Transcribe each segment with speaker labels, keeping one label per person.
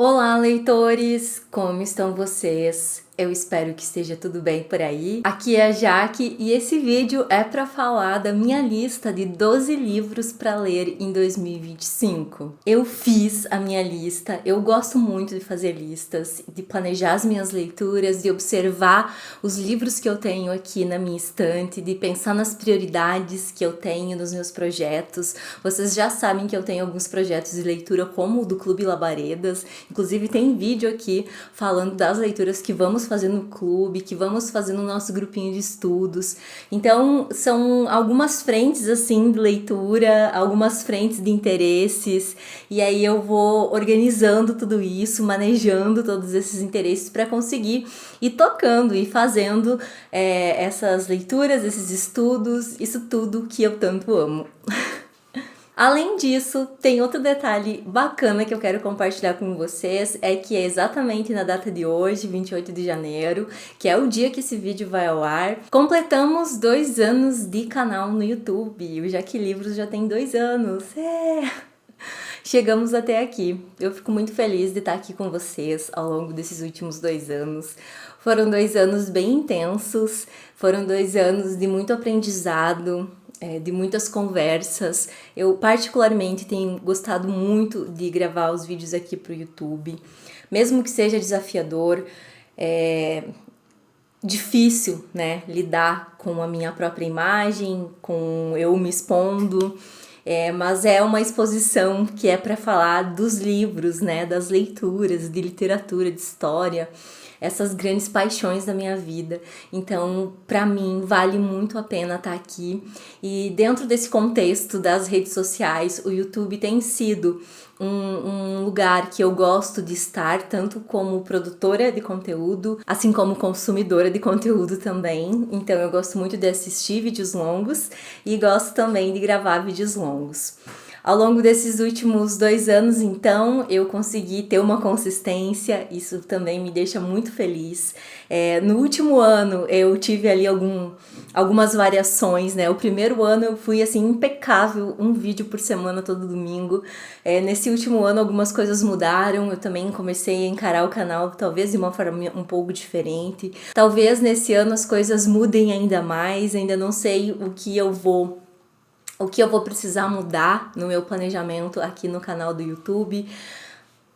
Speaker 1: Olá, leitores! Como estão vocês? Eu espero que esteja tudo bem por aí. Aqui é a Jaque e esse vídeo é para falar da minha lista de 12 livros para ler em 2025. Eu fiz a minha lista, eu gosto muito de fazer listas, de planejar as minhas leituras, de observar os livros que eu tenho aqui na minha estante, de pensar nas prioridades que eu tenho nos meus projetos. Vocês já sabem que eu tenho alguns projetos de leitura como o do Clube Labaredas, inclusive tem vídeo aqui falando das leituras que vamos fazer no clube, que vamos fazer no nosso grupinho de estudos. Então, são algumas frentes, assim, de leitura, algumas frentes de interesses, e aí eu vou organizando tudo isso, manejando todos esses interesses para conseguir ir tocando e fazendo essas leituras, esses estudos, isso tudo que eu tanto amo. Além disso, tem outro detalhe bacana que eu quero compartilhar com vocês, é que é exatamente na data de hoje, 28 de janeiro, que é o dia que esse vídeo vai ao ar, completamos 2 anos de canal no YouTube. O Jaque Livros já tem 2 anos. Chegamos até aqui. Eu fico muito feliz de estar aqui com vocês ao longo desses últimos 2 anos. Foram 2 anos bem intensos, foram 2 anos de muito aprendizado, de muitas conversas. Eu particularmente tenho gostado muito de gravar os vídeos aqui pro YouTube, mesmo que seja desafiador, difícil, né, lidar com a minha própria imagem, com eu me expondo, mas é uma exposição que é para falar dos livros, né, das leituras, de literatura, de história, essas grandes paixões da minha vida. Então, para mim, vale muito a pena estar aqui. E dentro desse contexto das redes sociais, o YouTube tem sido um lugar que eu gosto de estar, tanto como produtora de conteúdo, assim como consumidora de conteúdo também. Então, eu gosto muito de assistir vídeos longos e gosto também de gravar vídeos longos. Ao longo desses últimos 2 anos, então, eu consegui ter uma consistência, isso também me deixa muito feliz. No último ano, eu tive ali algumas variações, né? O primeiro ano eu fui, assim, impecável, um vídeo por semana, todo domingo. Nesse último ano, algumas coisas mudaram, eu também comecei a encarar o canal, talvez de uma forma um pouco diferente. Talvez nesse ano as coisas mudem ainda mais, ainda não sei o que eu vou precisar mudar no meu planejamento aqui no canal do YouTube.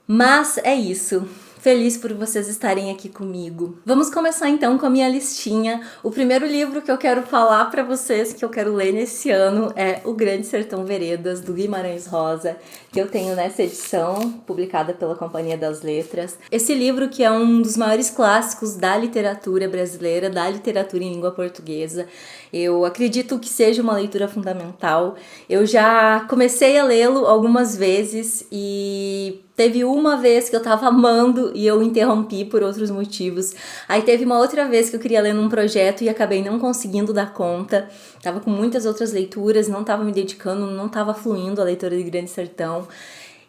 Speaker 1: Mas é isso. Feliz por vocês estarem aqui comigo. Vamos começar então com a minha listinha. O primeiro livro que eu quero falar para vocês, que eu quero ler nesse ano, é O Grande Sertão Veredas, do Guimarães Rosa, que eu tenho nessa edição, publicada pela Companhia das Letras. Esse livro que é um dos maiores clássicos da literatura brasileira, da literatura em língua portuguesa. Eu acredito que seja uma leitura fundamental. Eu já comecei a lê-lo algumas vezes e teve uma vez que eu tava amando e eu interrompi por outros motivos. Aí teve uma outra vez que eu queria ler num projeto e acabei não conseguindo dar conta. Tava com muitas outras leituras, não tava me dedicando, não tava fluindo a leitura de Grande Sertão.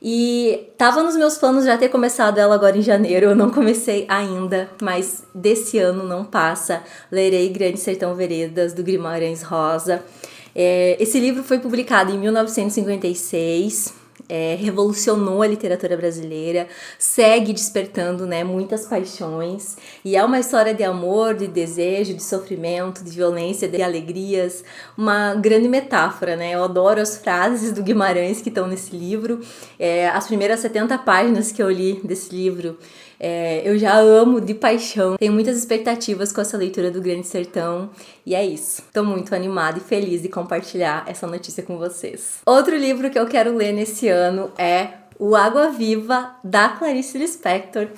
Speaker 1: E tava nos meus planos já ter começado ela agora em janeiro, eu não comecei ainda, mas desse ano não passa. Lerei Grande Sertão Veredas, do Guimarães Rosa. Esse livro foi publicado em 1956, revolucionou a literatura brasileira, segue despertando, né, muitas paixões, e é uma história de amor, de desejo, de sofrimento, de violência, de alegrias, uma grande metáfora, né? Eu adoro as frases do Guimarães que estão nesse livro. As primeiras 70 páginas que eu li desse livro, eu já amo de paixão. Tenho muitas expectativas com essa leitura do Grande Sertão. E é isso. Tô muito animada e feliz de compartilhar essa notícia com vocês. Outro livro que eu quero ler nesse ano é O Água Viva, da Clarice Lispector.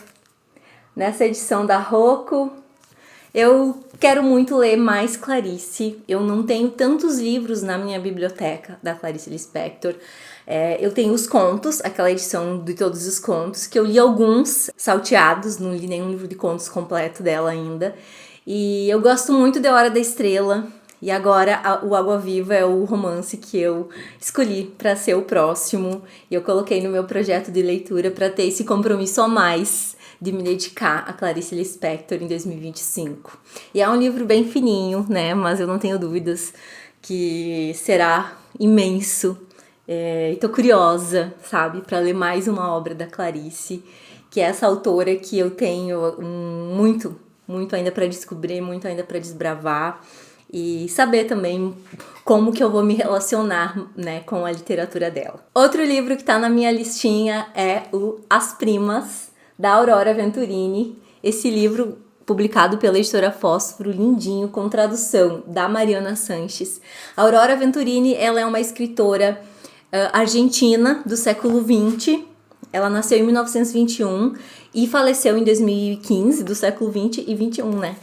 Speaker 1: Nessa edição da Rocco. Eu quero muito ler mais Clarice. Eu não tenho tantos livros na minha biblioteca da Clarice Lispector. Eu tenho os contos, aquela edição de todos os contos, que eu li alguns salteados, não li nenhum livro de contos completo dela ainda. E eu gosto muito de A Hora da Estrela. E agora o Água Viva é o romance que eu escolhi para ser o próximo. E eu coloquei no meu projeto de leitura para ter esse compromisso a mais de me dedicar a Clarice Lispector em 2025. E é um livro bem fininho, né? Mas eu não tenho dúvidas que será imenso. E tô curiosa, sabe? Para ler mais uma obra da Clarice. que é essa autora que eu tenho muito ainda para descobrir, muito ainda para desbravar e saber também como que eu vou me relacionar, né, com a literatura dela. Outro livro que tá na minha listinha é o As Primas, da Aurora Venturini. Esse livro publicado pela editora Fósforo, lindinho, com tradução da Mariana Sanches. A Aurora Venturini, ela é uma escritora argentina do século XX. Ela nasceu em 1921 e faleceu em 2015, do século XX e XXI, né?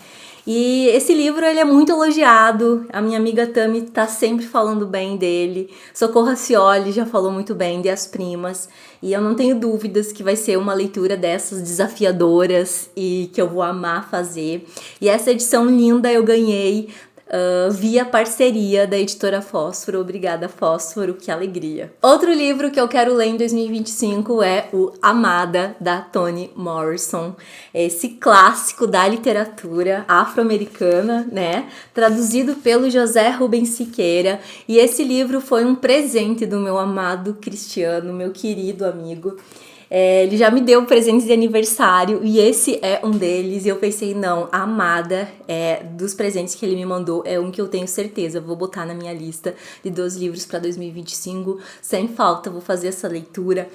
Speaker 1: E esse livro, ele é muito elogiado, a minha amiga Tami tá sempre falando bem dele, Socorro Racioli já falou muito bem de As Primas, e eu não tenho dúvidas que vai ser uma leitura dessas desafiadoras e que eu vou amar fazer. E essa edição linda eu ganhei via parceria da editora Fósforo. Obrigada, Fósforo, que alegria. Outro livro que eu quero ler em 2025 é o Amada, da Toni Morrison. Esse clássico da literatura afro-americana, né? Traduzido pelo José Rubens Siqueira. E esse livro foi um presente do meu amado Cristiano, meu querido amigo. Ele já me deu presentes de aniversário e esse é um deles. E eu pensei, não, a Amada, dos presentes que ele me mandou, é um que eu tenho certeza. Vou botar na minha lista de 12 livros para 2025. Sem falta, vou fazer essa leitura.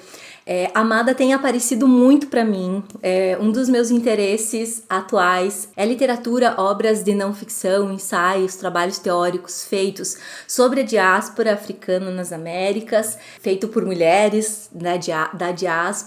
Speaker 1: Amada tem aparecido muito para mim. Um dos meus interesses atuais é literatura, obras de não ficção, ensaios, trabalhos teóricos feitos sobre a diáspora africana nas Américas, feito por mulheres da diáspora.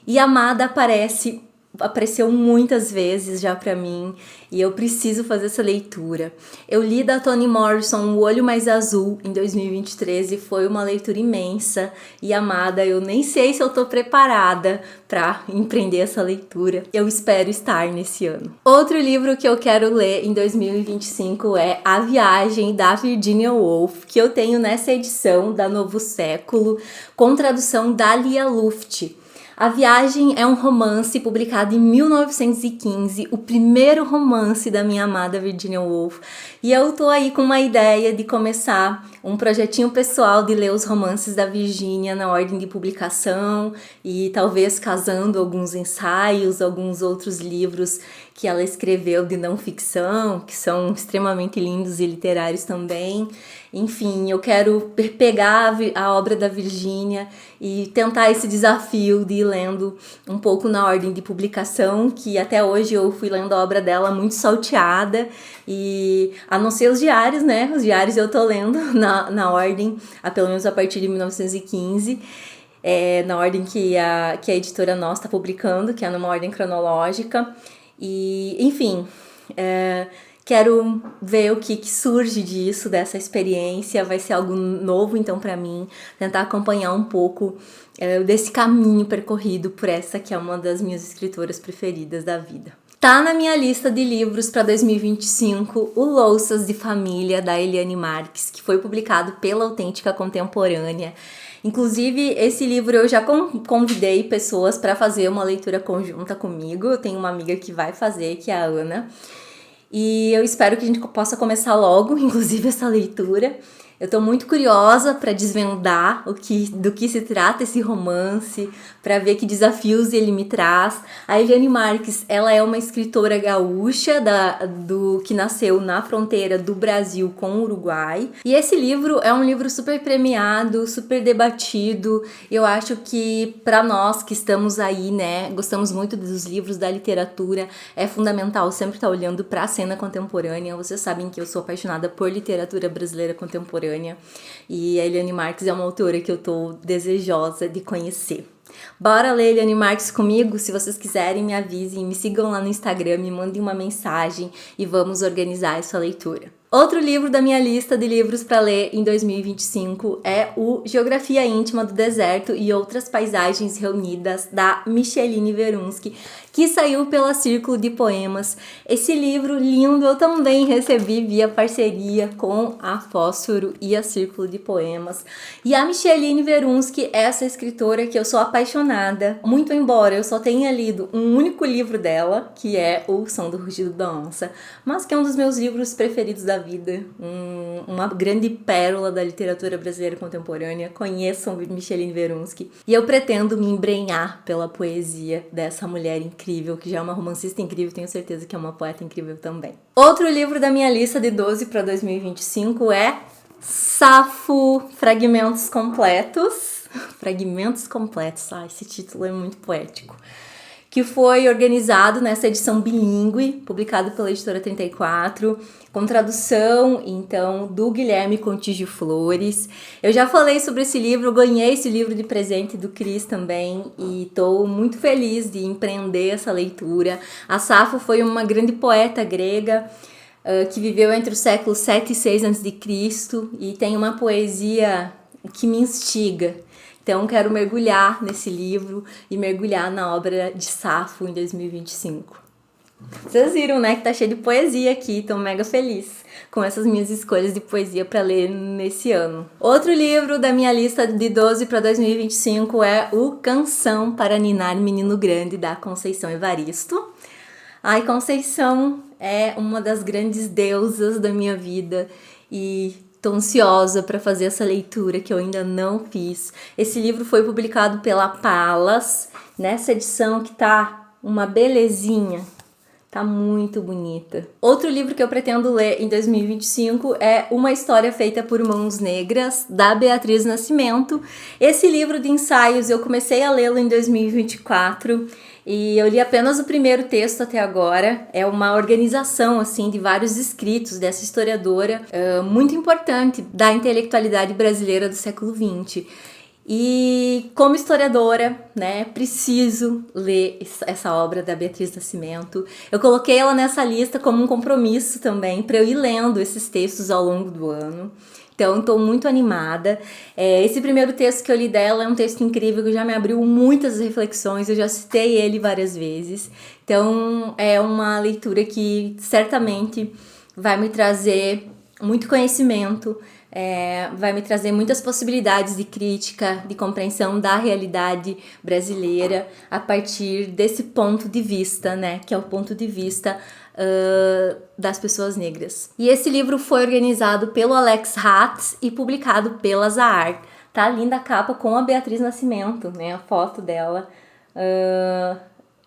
Speaker 1: E Amada apareceu muitas vezes já pra mim e eu preciso fazer essa leitura. Eu li da Toni Morrison O Olho Mais Azul em 2023 e foi uma leitura imensa. E Amada, eu nem sei se eu tô preparada pra empreender essa leitura. Eu espero estar nesse ano. Outro livro que eu quero ler em 2025 é A Viagem, da Virginia Woolf, que eu tenho nessa edição da Novo Século, com tradução da Lia Luft. A Viagem é um romance publicado em 1915, o primeiro romance da minha amada Virginia Woolf. E eu tô aí com uma ideia de começar um projetinho pessoal de ler os romances da Virginia na ordem de publicação e talvez casando alguns ensaios, alguns outros livros que ela escreveu de não ficção, que são extremamente lindos e literários também. Enfim, eu quero pegar a obra da Virginia e tentar esse desafio de ir lendo um pouco na ordem de publicação, que até hoje eu fui lendo a obra dela muito salteada, e a não ser os diários, né? Os diários eu tô lendo na ordem, pelo menos a partir de 1915, na ordem que a editora nossa está publicando, que é numa ordem cronológica. E, enfim, quero ver o que surge disso, dessa experiência. Vai ser algo novo, então, para mim. Tentar acompanhar um pouco desse caminho percorrido por essa que é uma das minhas escritoras preferidas da vida. Tá na minha lista de livros para 2025 o Louças de Família, da Eliane Marques, que foi publicado pela Autêntica Contemporânea. Inclusive, esse livro eu já convidei pessoas para fazer uma leitura conjunta comigo. Eu tenho uma amiga que vai fazer, que é a Ana. E eu espero que a gente possa começar logo, inclusive, essa leitura. Eu tô muito curiosa para desvendar do que se trata esse romance, para ver que desafios ele me traz. A Eliane Marques, ela é uma escritora gaúcha que nasceu na fronteira do Brasil com o Uruguai. E esse livro é um livro super premiado, super debatido. Eu acho que para nós que estamos aí, né, gostamos muito dos livros da literatura, é fundamental sempre estar olhando para a cena contemporânea. Vocês sabem que eu sou apaixonada por literatura brasileira contemporânea. E a Eliane Marques é uma autora que eu tô desejosa de conhecer. Bora ler Eliane Marques comigo? Se vocês quiserem, me avisem, me sigam lá no Instagram, me mandem uma mensagem e vamos organizar essa leitura. Outro livro da minha lista de livros para ler em 2025 é o Geografia Íntima do Deserto e Outras Paisagens Reunidas, da Micheline Verunsky, que saiu pela Círculo de Poemas. Esse livro lindo eu também recebi via parceria com a Fósforo e a Círculo de Poemas. E a Micheline Verunsky é essa escritora que eu sou apaixonada, muito embora eu só tenha lido um único livro dela, que é O Som do Rugido da Onça, mas que é um dos meus livros preferidos da vida, uma grande pérola da literatura brasileira contemporânea. Conheçam Micheline Verunsky. E eu pretendo me embrenhar pela poesia dessa mulher incrível, que já é uma romancista incrível, tenho certeza que é uma poeta incrível também. Outro livro da minha lista de 12 para 2025 é Safo, Fragmentos Completos. Fragmentos Completos, esse título é muito poético. Que foi organizado nessa edição bilíngue, publicado pela Editora 34, com tradução, então, do Guilherme Contígio Flores. Eu já falei sobre esse livro, ganhei esse livro de presente do Cris também, e estou muito feliz de empreender essa leitura. A Safo foi uma grande poeta grega, que viveu entre os séculos 7 e 6 a.C., e tem uma poesia que me instiga. Então, quero mergulhar nesse livro e mergulhar na obra de Safo em 2025. Vocês viram, né, que tá cheio de poesia aqui, tô mega feliz com essas minhas escolhas de poesia para ler nesse ano. Outro livro da minha lista de 12 para 2025 é o Canção para Ninar Menino Grande, da Conceição Evaristo. Ai, Conceição é uma das grandes deusas da minha vida e tô ansiosa para fazer essa leitura que eu ainda não fiz. Esse livro foi publicado pela Palas, nessa edição que tá uma belezinha, tá muito bonita. Outro livro que eu pretendo ler em 2025 é Uma História Feita por Mãos Negras, da Beatriz Nascimento. Esse livro de ensaios eu comecei a lê-lo em 2024 e eu li apenas o primeiro texto até agora. É uma organização assim de vários escritos dessa historiadora muito importante da intelectualidade brasileira do século XX. E como historiadora, né, preciso ler essa obra da Beatriz Nascimento. Eu coloquei ela nessa lista como um compromisso também para eu ir lendo esses textos ao longo do ano. Então, estou muito animada. Esse primeiro texto que eu li dela é um texto incrível que já me abriu muitas reflexões. Eu já citei ele várias vezes. Então, é uma leitura que certamente vai me trazer muito conhecimento, vai me trazer muitas possibilidades de crítica, de compreensão da realidade brasileira a partir desse ponto de vista, né? Que é o ponto de vista das pessoas negras. E esse livro foi organizado pelo Alex Hatz e publicado pela Zahar. Tá linda a capa com a Beatriz Nascimento, né? A foto dela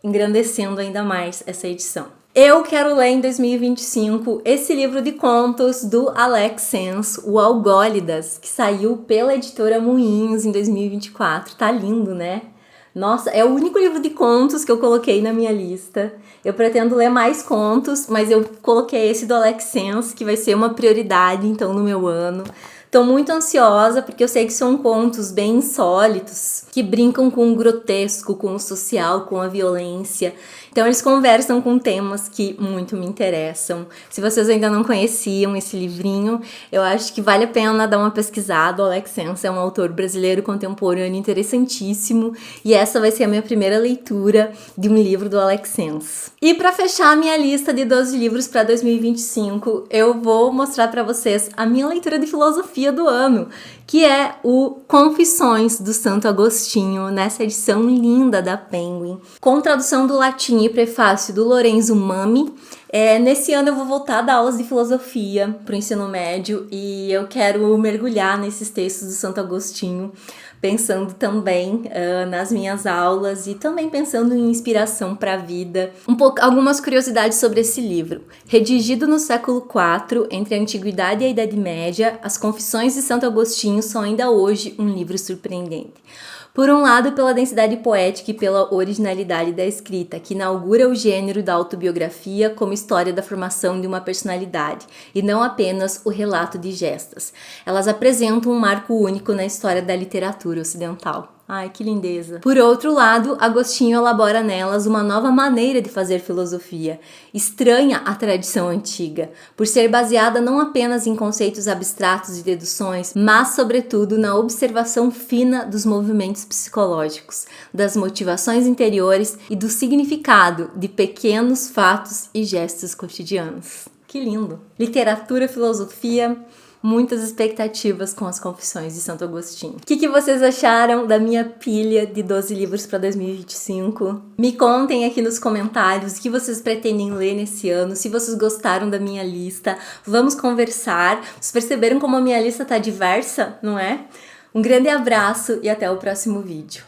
Speaker 1: engrandecendo ainda mais essa edição. Eu quero ler em 2025 esse livro de contos do Alex Sens, O Algólidas, que saiu pela editora Moinhos em 2024. Tá lindo, né? Nossa, é o único livro de contos que eu coloquei na minha lista. Eu pretendo ler mais contos, mas eu coloquei esse do Alex Sens, que vai ser uma prioridade, então, no meu ano. Tô muito ansiosa, porque eu sei que são contos bem insólitos, que brincam com o grotesco, com o social, com a violência. Então, eles conversam com temas que muito me interessam. Se vocês ainda não conheciam esse livrinho, eu acho que vale a pena dar uma pesquisada. O Alex Sens é um autor brasileiro contemporâneo interessantíssimo, e essa vai ser a minha primeira leitura de um livro do Alex Sens. E para fechar a minha lista de 12 livros para 2025, eu vou mostrar para vocês a minha leitura de filosofia do ano, que é o Confissões do Santo Agostinho, nessa edição linda da Penguin, com tradução do latim e prefácio do Lorenzo Mami. Nesse ano eu vou voltar a dar aulas de filosofia para o ensino médio e eu quero mergulhar nesses textos do Santo Agostinho, pensando também nas minhas aulas e também pensando em inspiração para a vida. Algumas curiosidades sobre esse livro. Redigido no século IV, entre a Antiguidade e a Idade Média, as Confissões de Santo Agostinho são ainda hoje um livro surpreendente. Por um lado, pela densidade poética e pela originalidade da escrita, que inaugura o gênero da autobiografia como história da formação de uma personalidade, e não apenas o relato de gestas. Elas apresentam um marco único na história da literatura ocidental. Ai, que lindeza! Por outro lado, Agostinho elabora nelas uma nova maneira de fazer filosofia, estranha à tradição antiga, por ser baseada não apenas em conceitos abstratos e deduções, mas, sobretudo, na observação fina dos movimentos psicológicos, das motivações interiores e do significado de pequenos fatos e gestos cotidianos. Que lindo! Literatura, filosofia, muitas expectativas com as Confissões de Santo Agostinho. O que vocês acharam da minha pilha de 12 livros para 2025? Me contem aqui nos comentários o que vocês pretendem ler nesse ano, se vocês gostaram da minha lista. Vamos conversar. Vocês perceberam como a minha lista tá diversa, não é? Um grande abraço e até o próximo vídeo.